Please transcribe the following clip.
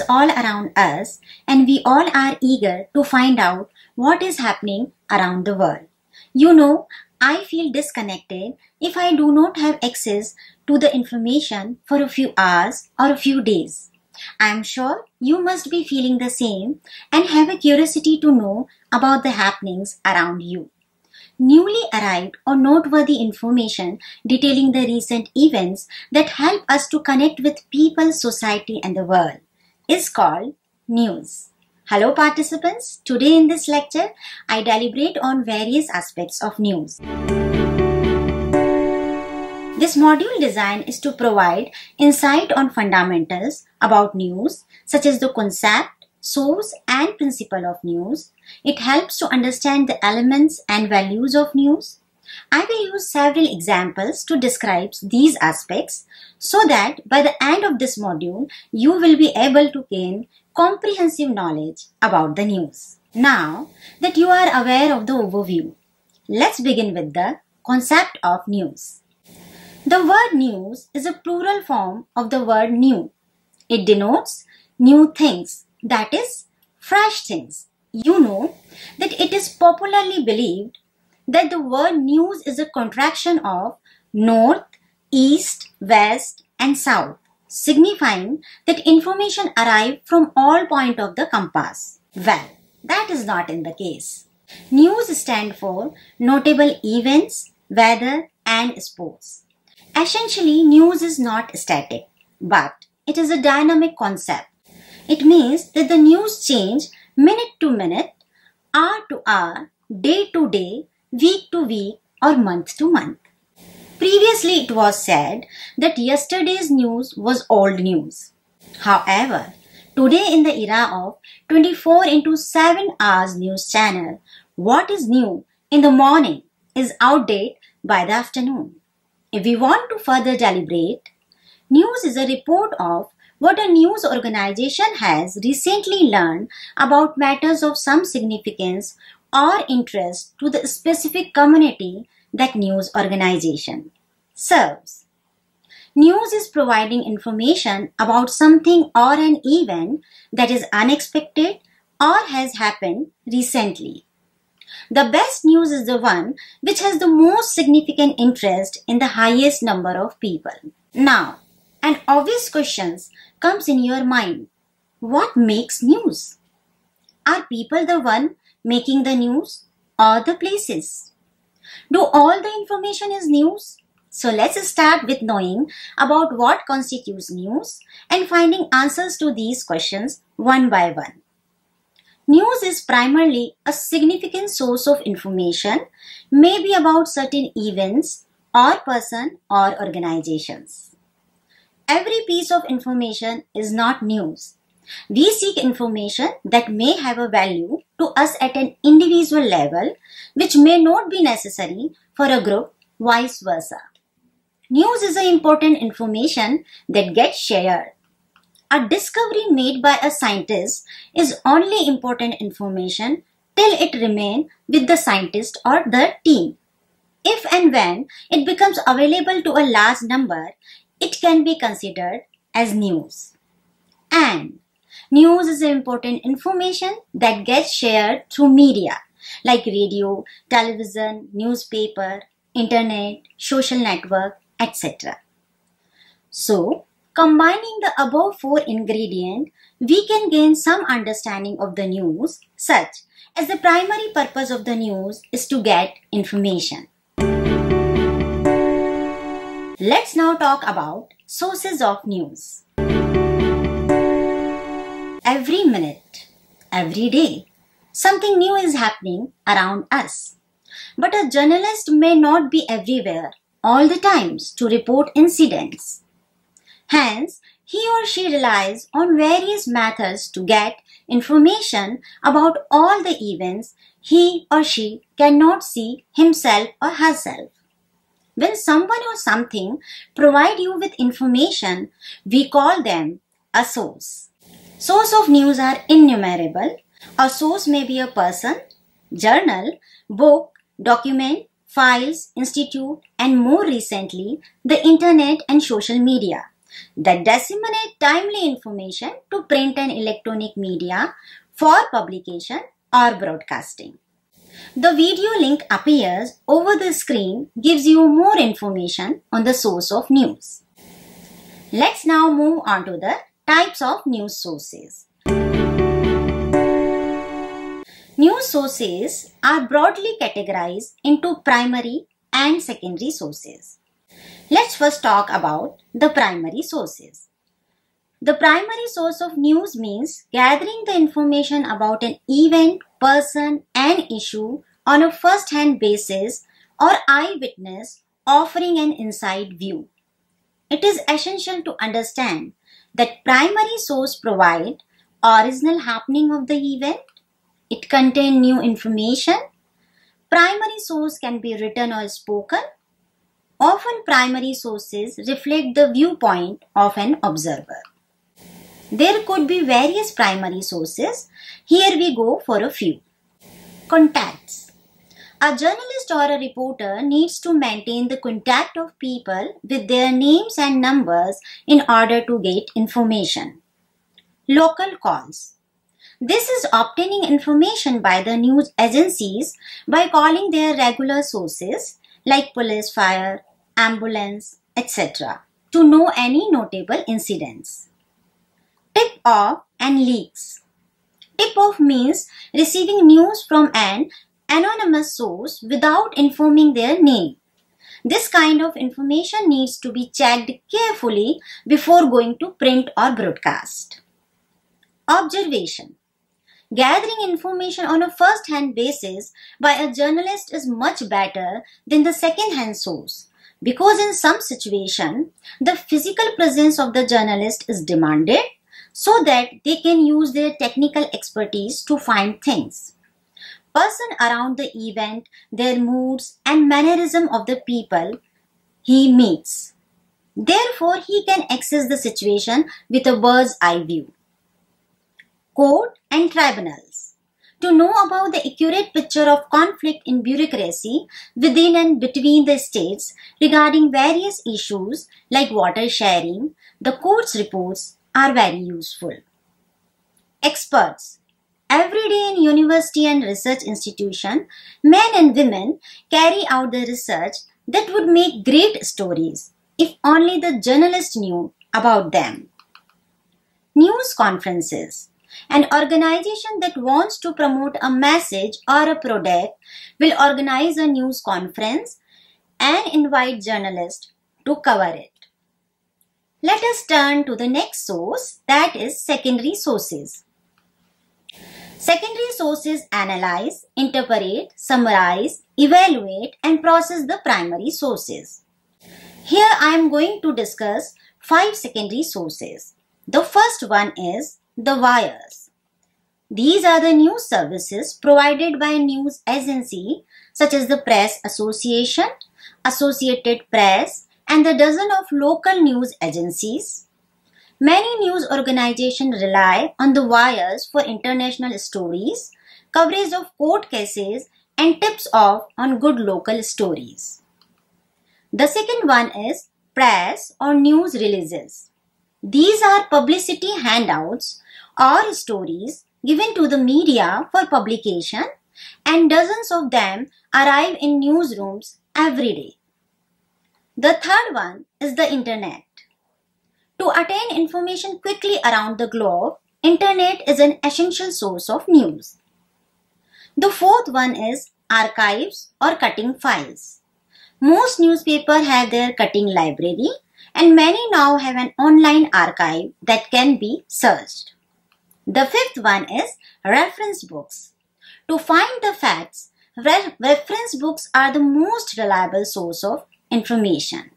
is all around us and we all are eager to find out what is happening around the world. You know, I feel disconnected if I do not have access to the information for a few hours or a few days. I am sure you must be feeling the same and have a curiosity to know about the happenings around you. Newly arrived or noteworthy information detailing the recent events that help us to connect with people, society and the world is called news. Hello participants, today in this lecture, I deliberate on various aspects of news. This module design is to provide insight on fundamentals about news such as the concept, source and principle of news. It helps to understand the elements and values of news. I will use several examples to describe these aspects so that by the end of this module, you will be able to gain comprehensive knowledge about the news. Now that you are aware of the overview, let's begin with the concept of news. The word news is a plural form of the word new. It denotes new things, that is, fresh things. You know that it is popularly believed that the word news is a contraction of north, east, west and south, signifying that information arrives from all points of the compass. Well, that is not in the case. News stands for notable events, weather and sports. Essentially, news is not static, but it is a dynamic concept. It means that the news change minute to minute, hour to hour, day to day, week to week or month to month. Previously, it was said that yesterday's news was old news. However, today in the era of 24/7 hours news channel, what is new in the morning is outdated by the afternoon. If we want to further deliberate, news is a report of what a news organization has recently learned about matters of some significance or interest to the specific community that news organization serves. News is providing information about something or an event that is unexpected or has happened recently. The best news is the one which has the most significant interest in the highest number of people. Now, an obvious question comes in your mind. What makes news? Are people the one making the news or the places? Do all the information is news? So let's start with knowing about what constitutes news and finding answers to these questions one by one. News is primarily a significant source of information, maybe about certain events or person or organizations. Every piece of information is not news. We seek information that may have a value to us at an individual level, which may not be necessary for a group, vice versa. News is an important information that gets shared. A discovery made by a scientist is only important information till it remains with the scientist or the team. If and when it becomes available to a large number, it can be considered as news. And news is important information that gets shared through media like radio, television, newspaper, internet, social network, etc. So, combining the above four ingredients, we can gain some understanding of the news, such as the primary purpose of the news is to get information. Let's now talk about sources of news. Every minute, every day, something new is happening around us. But a journalist may not be everywhere all the times to report incidents. Hence, he or she relies on various methods to get information about all the events he or she cannot see himself or herself. When someone or something provide you with information, we call them a source. Sources of news are innumerable. A source may be a person, journal, book, document, files, institute, and more recently, the internet and social media. that disseminate timely information to print and electronic media for publication or broadcasting. The video link appears over the screen, gives you more information on the source of news. Let's now move on to the types of news sources. News sources are broadly categorized into primary and secondary sources. Let's first talk about the primary sources. The primary source of news means gathering the information about an event, person, and issue on a first-hand basis or eyewitness offering an inside view. It is essential to understand that primary source provide original happening of the event. It contains new information. Primary source can be written or spoken. Often primary sources reflect the viewpoint of an observer. There could be various primary sources. Here we go for a few. Contacts. A journalist or a reporter needs to maintain the contact of people with their names and numbers in order to get information. Local calls. This is obtaining information by the news agencies by calling their regular sources like police, fire, ambulance, etc. to know any notable incidents. Tip-off and leaks. Tip-off means receiving news from an anonymous source without informing their name. This kind of information needs to be checked carefully before going to print or broadcast. Observation. Gathering information on a first-hand basis by a journalist is much better than the second-hand source because in some situation, the physical presence of the journalist is demanded so that they can use their technical expertise to find things. Person around the event, their moods and mannerism of the people he meets. Therefore, he can access the situation with a bird's eye view. Court and tribunals. To know about the accurate picture of conflict in bureaucracy within and between the states regarding various issues like water sharing, the court's reports are very useful. Experts. Every day in university and research institution, men and women carry out the research that would make great stories if only the journalist knew about them. News conferences. An organization that wants to promote a message or a product will organize a news conference and invite journalists to cover it. Let us turn to the next source, that is secondary sources. Secondary sources analyze, interpret, summarize, evaluate and process the primary sources. Here I am going to discuss 5 secondary sources. The first one is the wires. These are the news services provided by a news agency such as the Press Association, Associated Press and the dozen of local news agencies. Many news organizations rely on the wires for international stories, coverage of court cases and tips off on good local stories. The second one is press or news releases. These are publicity handouts or stories given to the media for publication and dozens of them arrive in newsrooms every day. The third one is the internet. To attain information quickly around the globe, internet is an essential source of news. The fourth one is archives or cutting files. Most newspapers have their cutting library and many now have an online archive that can be searched. The fifth one is reference books. To find the facts, reference books are the most reliable source of information.